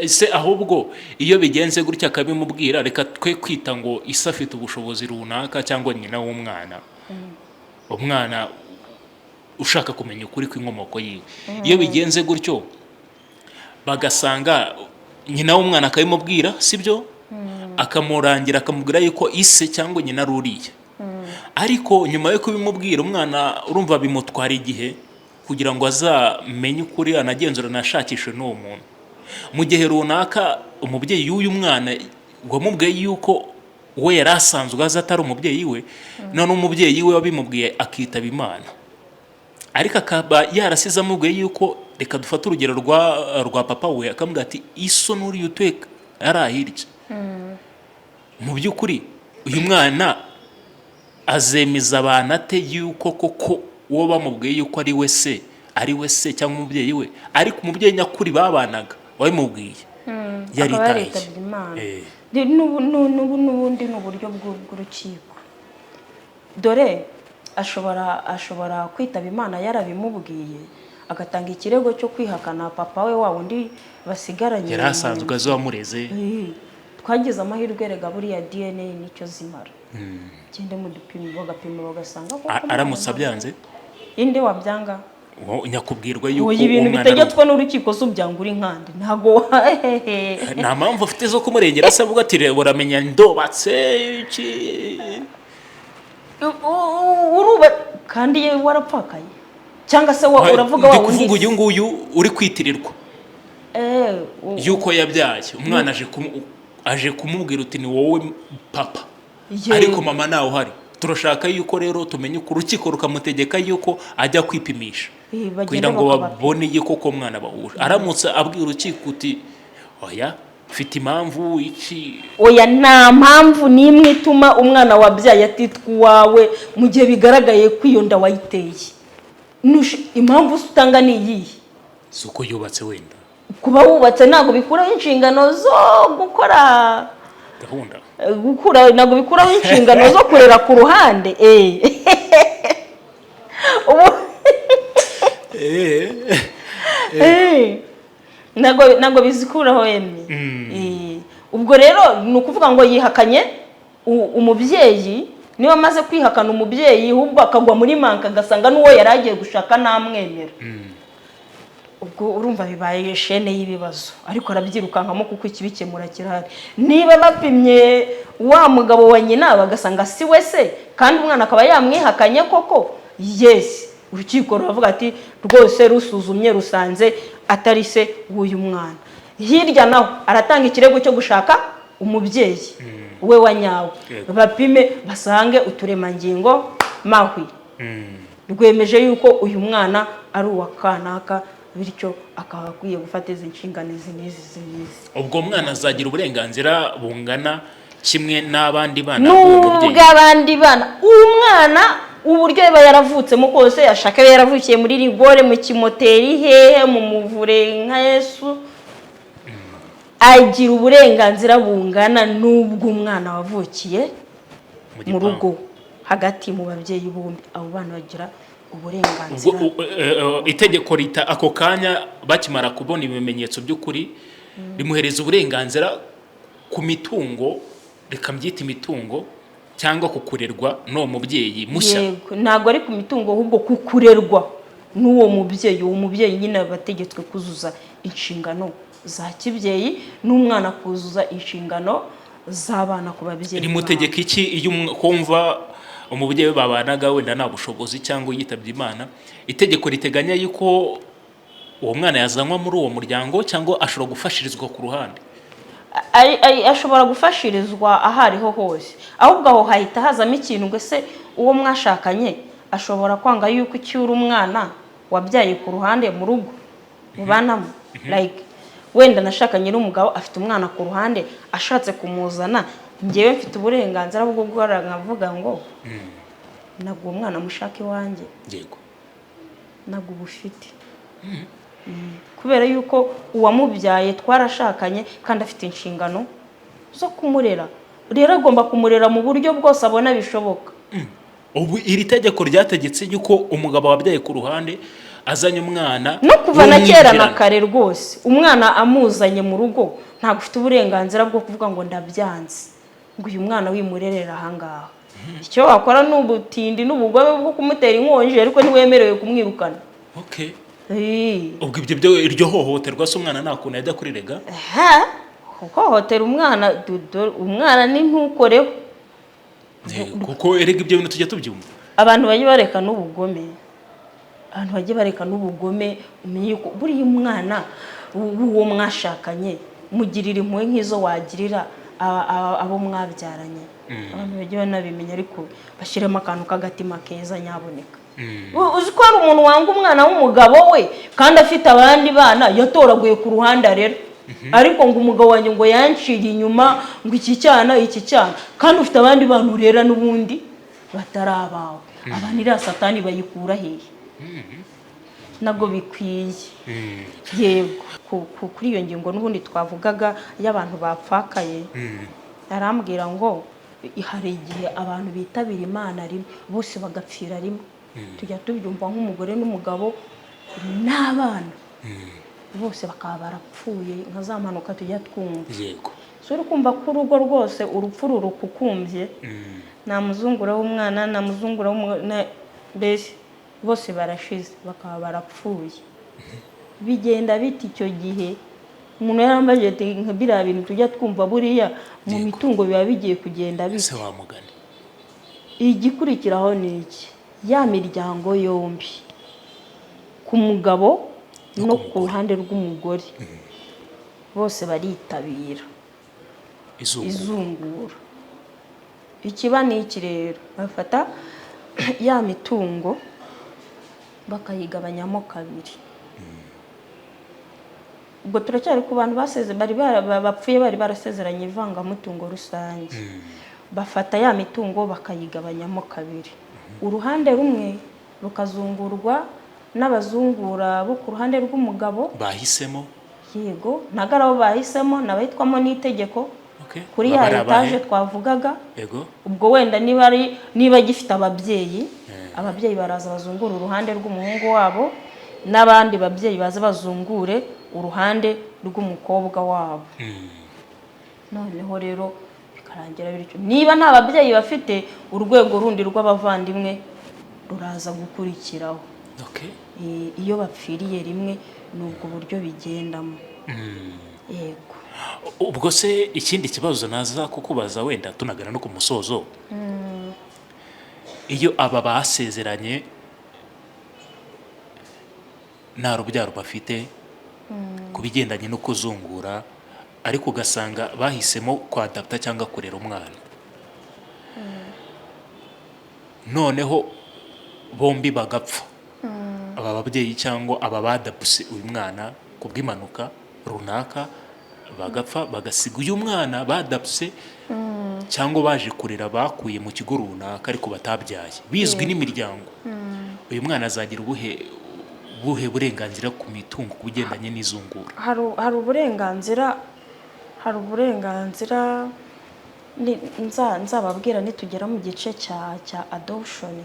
Se ahubwo iyo bigenze gutya akabimubwira, reka twe kwita ngo ise afite ubushobozi runaka cyangwa nyina w'umwana. Umwana ushaka kumenya ukuri kw'inkomoko yiwe, iyo bigenze gutyo bagasanga nyina w'umwana akabimubwira, sibyo, akamurangira akamubwira yuko ise cyangwa nyina ari uriya. Ariko nyuma yo kubimubwira umwana urumva bimutwara igihe kugira ngo azamenye ukuri, anagenzura anashakishe n'uwo muntu. Mu gihe runaka umubyeyi w'uyu mwana wamubwiye yuko we yari asanzwe azi atari umubyeyi we, none umubyeyi we wabimubwiye akitaba Imana, ariko akaba yarasize amubwiye yuko reka dufate urugero rwa papa we, akamubwira ati iso n'uriya utuye ari ahirya. Mu by'ukuri uyu mwana azemeza abantu ate yuko koko uwo bamubwiye yuko ari we se cyangwa umubyeyi we, ariko umubyeyi nyakuri babanaga wabimubwiye yaritaye. N'ubundi ni uburyo bw'urukiko. Dore ashobora kwitaba Imana yarabimubwiye, agatanga ikirego cyo kwihakana papa we wa wundi basigaranye, yari asanzwe azi wamureze. Twagize amahirwe rega buriya DNA nicyo zimara. Gende mu dupimo bagapima bagasanga ko aramutse abyanze inde wabyanga nyakubwirwa yuko ibintu bitegetswe n'urukiko subyanga uri nkandi ntago nta mpamvu ufite zo kumurengera se avuga ati reba uramenya ndobatse iki uruba kandi ye warapfakaye cyangwa se uravuga wa wundi uyu nguyu uri kwitirirwa yuko yabyaye umwana aje kumubwira uti ni wowe papa, ariko mama nawe uhari. Turashaka yuko rero tumenye ko urukiko rukamutegeka yuko ajya kwipimisha kugira ngo babone yuko ko mwana bahuje. Aramutse abwira urukiko uti oya ufite impamvu iki, oya nta mpamvu nimwe ituma umwana wabyaye atitwa uwawe mu gihe bigaragaye ko iyo nda wayiteye. Impamvu utanga ni iyihe? Si uko yubatse wenda. Kuba wubatse ntabwo bikuraho inshingano zo gukora gahunda, ntabwo bikuraho inshingano zo kurera ku ruhande. Ntabwo bizikuraho yemwe. Ubwo rero ni ukuvuga ngo yihakanye umubyeyi, niba amaze kwihakana umubyeyi ahubwo akagwa muri manka agasanga n'uwo yari agiye gushaka ntamwemera. Ubwo urumva bibaye shene y'ibibazo, ariko arabyirukankamo kuko ikibikemura kirahari. Niba bapimye wa mugabo wa nyina bagasanga si we se kandi umwana akaba yamwihakanye koko, yes, urukiko ruravuga ati rwose rusuzumye rusanze atari se w'uyu mwana. Hirya naho aratanga ikirego cyo gushaka umubyeyi we wa nyawe, bapime basange uturemangingo mahwi rwemeje yuko uyu mwana ari uwa kanaka, bityo akaba akwiye gufata izi nshingano izi. Ubwo mwana azagira uburenganzira bungana kimwe n'abandi bana n'ubw'abandi bana. Umwana uburyo yaba yaravutsemo kose, ashaka yaravukiye muri rigore, mu kimoteri, hehe, mu muvure nka Yesu, agira uburenganzira bungana n'ubw'umwana wavukiye mu rugo hagati mu babyeyi bombi. Abo bana bagira uburenganzira. Itegeko rita ako kanya bakimara kubona ibimenyetso by'ukuri rimuhereza uburenganzira ku mitungo, reka mbyita imitungo, cyangwa kukurerwa n'uwo mubyeyi mushya. Yego, ntabwo ari ku mitungo ahubwo kukurerwa n'uwo mubyeyi. Uwo mubyeyi nyine bategetswe kuzuza inshingano za kibyeyi, n'umwana kuzuza inshingano z'abana ku babyeyi rimutegeka iki iyo kumva umubyeyi babanaga wenda nta bushobozi cyangwa yitabye Imana, itegeko riteganya yuko uwo mwana yazanwa muri uwo muryango cyangwa ashobora gufashirizwa ku ruhande? ashobora gufashirizwa aho ariho hose, ahubwo aho hahita hazamo ikintu ngo se uwo mwashakanye ashobora kwanga yuko icyura umwana wabyaye ku ruhande mu rugo mubanamo. Like wenda nashakanye n'umugabo afite umwana ku ruhande ashatse kumuzana, njyewe mfite uburenganzira bwo guhora nkavuga ngo ntabwo umwana mushaka iwanjye, yego ntabwo ubufite kubera yuko uwamubyaye twarashakanye kandi afite inshingano zo kumurera, rero agomba kumurera mu buryo bwose abona bishoboka. Ubu iri tegeko ryategetse yuko umugabo wabyaye ku ruhande azanye umwana no kuva na kera na kare rwose, umwana amuzanye mu rugo ntabwo ufite uburenganzira bwo kuvuga ngo ndabyanze ngo uyu mwana wimurerera ahangaha. Icyo wakora n'ubutindi n'ubugome bwo kumutera inkonji, ariko ntiwemerewe kumwirukana. Okay. Ubwo ibyo byo iryo hohoterwa se umwana nta kuntu yajya kurirega? Hohotera umwana ni ntukoreho, kuko erega ibyo bintu tujya tubyumva. Abantu bajye bareka n'ubugome, abantu bajye bareka n'ubugome, umenye ko buriya umwana uwo mwashakanye mugirira impuhwe nk'izo wagirira abo mwabyaranye. Abantu bajye banabimenya, ariko bashyiremo akantu k'agatima keza nyaboneka. Uzi ko hari umuntu wanga umwana w'umugabo we kandi afite abandi bana yatoraguye ku ruhande arera, ariko ngo umugabo wanjye ngo yanciye inyuma ngo iki cyana kandi ufite abandi bantu urera n'ubundi batari abawe. Abantu iriya satani bayikura hehe? Ntabwo bikwiye. Yego kuri iyo ngingo n'ubundi twavugaga y'abantu bapfakaye, arambwira ngo hari igihe abantu bitabira Imana rimwe bose bagapfira rimwe. Tujya tubyumva nk'umugore n'umugabo n'abana bose bakaba barapfuye nka za mpanuka tujya twumva. Yego. So uri kumva ko urugo rwose urupfu rurukukumbye, nta muzungura w'umwana nta muzungura mbese bose barashize bakaba barapfuye. Bigenda biti icyo gihe umuntu yarambaje ati nka biriya bintu tujya twumva buriya mu mitungo biba bigiye kugenda biti. Se wamugana. Igikurikiraho ni iki? Ya miryango yombi ku mugabo no ku ruhande rw'umugore bose baritabira izungura. Ikiba ni iki rero? Bafata ya mitungo bakayigabanyamo kabiri. Ubwo turacyari ku bantu bapfuye bari barasezeranye ivangamutungo rusange. Bafata ya mitungo bakayigabanyamo kabiri. Uruhande rumwe rukazungurwa n'abazungura bo ku ruhande rw'umugabo bahisemo. Yego, ntagarabo bahisemo nabahitwamo n'itegeko. Kuri ya etaje twavugaga. Yego. Ubwo wenda niba gifite ababyeyi, ababyeyi baraza bazungura uruhande rw'umuhungu wabo, n'abandi babyeyi baza bazungure uruhande rw'umukobwa wabo. Noneho rero bikarangira bityo. Niba nta babyeyi bafite, urwego rundi rw'abavandimwe ruraza gukurikiraho. Okay. Iyo bapfiriye rimwe nubwo buryo bigendamo. Yego. Ubwo se ikindi kibazo naza kukubaza wenda tunagana no ku musozo. Iyo aba basezeranye nta rubyaro bafite ku bigendanye no kuzungura, ariko ugasanga bahisemo kwadapta cyangwa kurera umwana, noneho bombi bagapfa, aba babyeyi cyangwa aba badapuse uyu mwana ku bw'impanuka runaka bagapfa bagasiga uyu mwana badapuse cyangwa baje kurera bakuye mu kigo runaka ariko batabyaye bizwi n'imiryango, uyu mwana azagira ubuhe burenganzira ku mitungo ku bigendanye n'izungura? Hari uburenganzira nzababwira nitugera mu gice cya adoption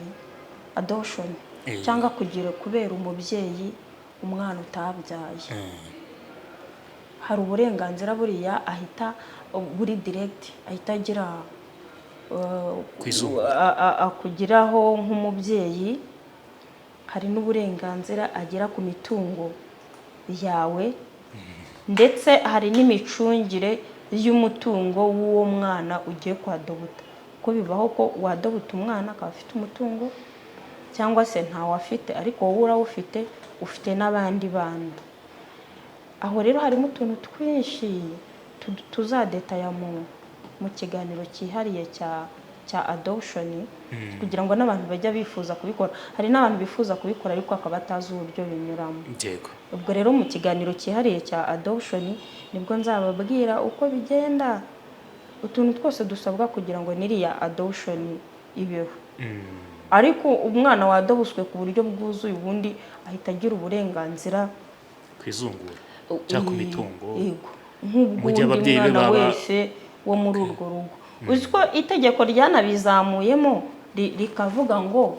cyangwa kubera umubyeyi umwana utabyaye. Hari uburenganzira buriya ahita buri direct ahita agira akugiraho nk'umubyeyi. Hari n'uburenganzira agira ku mitungo yawe, ndetse hari n'imicungire y'umutungo w'uwo mwana ugiye kwadobuta. Ko bibaho ko wadobuta umwana akaba afite umutungo cyangwa se ntawe afite ariko wowe urawufite, ufite n'abandi bana. Aho rero harimo utuntu twinshi tuzadetaya mu kiganiro cyihariye cya adoption, kugira ngo n'abantu bajya bifuza kubikora. Hari n'abantu bifuza kubikora ariko akaba atazi uburyo binyuramo. Ubwo rero mu kiganiro cyihariye cya adoption nibwo nzababwira uko bigenda, utuntu twose dusabwa kugira ngo niriya adoption ibeho. Ariko umwana wadobuswe ku buryo bwuzuye ubundi ahita agira uburenganzira kwizungura cyangwa ku mitungo nk'ubw'undi mwana wese wo muri urwo rugo. Uzi ko itegeko ryanabizamuyemo rikavuga ngo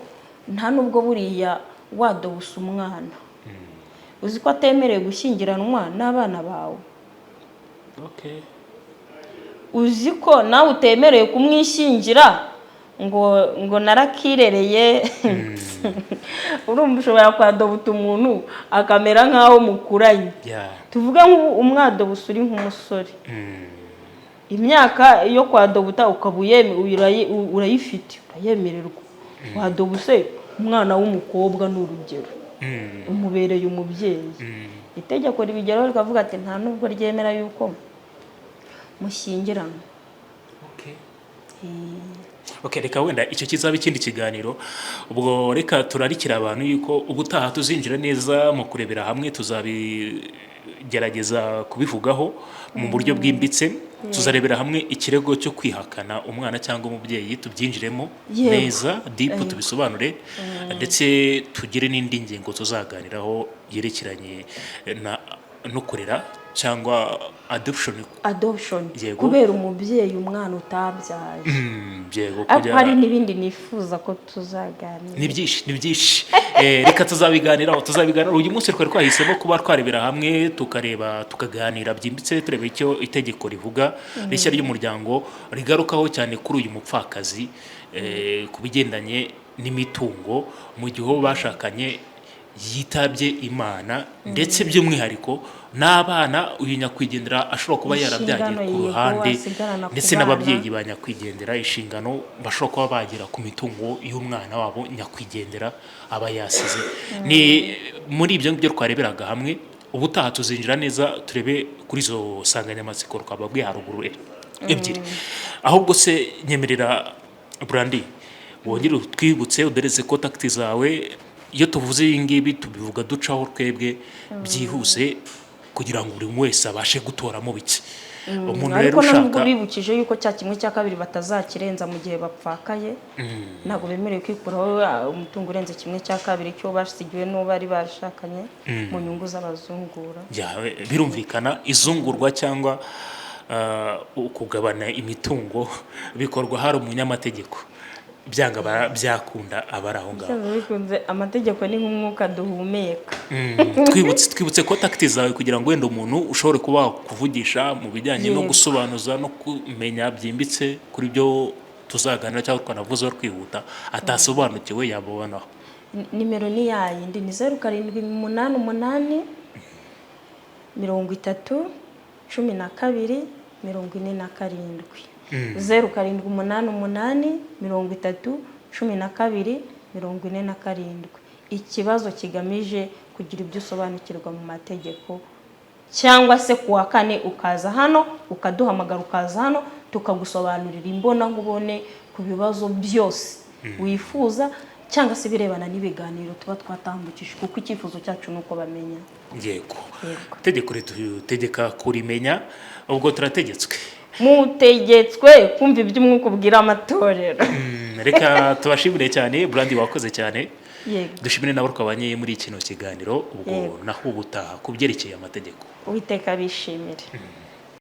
nta nubwo buriya wadobusa umwana, uzi ko atemerewe gushyingiranwa n'abana bawe. Uzi ko nawe utemerewe kumwishingira ngo narakirereye. Urumva ushobora kwadobuta umuntu akamera nk'aho mukuranye. Tuvuge nk'umwadobusa uri nk'umusore, imyaka yo kwadobuta ukaba urayifite, urayemererwa. Wadobuse umwana w'umukobwa n'urugero, umubereye umubyeyi, itegeko ribigeraho rikavuga ati nta nubwo ryemera yuko mushyingiranwa. Reka wenda icyo kizaba ikindi kiganiro. Ubwo reka turarikira abantu yuko ubutaha tuzinjira neza mu kurebera hamwe, tuzabigerageza kubivugaho mu buryo bwimbitse. Tuzarebera hamwe ikirego cyo kwihakana umwana cyangwa umubyeyi, tubyinjiremo neza deep, tubisobanure, ndetse tugire n'indi ngingo tuzaganiraho yerekeranye no kurera cyangwa adoption. Kubera umubyeyi umwana utabyaye. Ariko hari n'ibindi nifuza ko tuzaganira. Ni byinshi. Reka tuzabiganiraho. Uyu munsi twari twahisemo kuba twarebera hamwe, tukaganira byimbitse, turebe icyo itegeko rivuga rishya ry'umuryango rigarukaho cyane kuri uyu mupfakazi, ku bigendanye n'imitungo mu gihe bashakanye yitabye Imana, ndetse by'umwihariko n'abana uyu nyakwigendera ashobora kuba yarabyagiye ku ruhande, ndetse n'ababyeyi ba nyakwigendera inshingano bashobora kuba bagira ku mitungo y'umwana wabo nyakwigendera aba yasize. Ni muri ibyo ngibyo twareberaga hamwe. Ubutaha tuzinjira neza turebe kuri izo nsanganyamatsiko twababwiye haruguru ebyiri. Ahubwo se nyemerera Brandi, wongere twibutse udereze contact zawe. Iyo tuvuze ibi ngibi tubivuga ducaho twebwe byihuse kugira ngo buri wese abashe gutoramo bike. Umuntu rero ushaka, ariko bibukije yuko cya kimwe cya kabiri batazakirenza mu gihe bapfakaye. Ntabwo bemerewe kwikuraho umutungo urenze kimwe cya kabiri cyo basigiwe n'uwo bari bashakanye mu nyungu z'abazungura. Birumvikana izungurwa cyangwa kugabana imitungo bikorwa hari umunyamategeko. Byanga byakunda abari aho ngaho. Bikunze amategeko ni nk'umwuka duhumeka. Twibutse contact zawe kugira ngo wenda umuntu ushobore kuba kuvugisha mu bijyanye no gusobanuza no kumenya byimbitse kuri byo tuzaganira cyangwa twanavuze twihuta atasobanukiwe yabonaho. Nimero ni yayindi ni 0788 30 12 47. 0788 30 12 47. Ikibazo kigamije kugira ibyo usobanukirwa mu mategeko, cyangwa se kuwa kane ukaza hano ukaduhamagara, ukaza hano tukagusobanurira imbona nkubone ku bibazo byose wifuza, cyangwa se birebana n'ibiganiro tuba twatambukije, kuko icyifuzo cyacu nuko bamenya. Yego. Tegeko ritegeka kurimenya, ubwo turategetswe. Mutegetswe kumva ibyo umwuka ubwira amatorero. Reka tubashimire cyane Brandi, wakoze cyane. Dushimire nabo twabanye muri kino kiganiro. Ubwo naho ubutaha kubyerekeye amategeko. Uwiteka bishimire.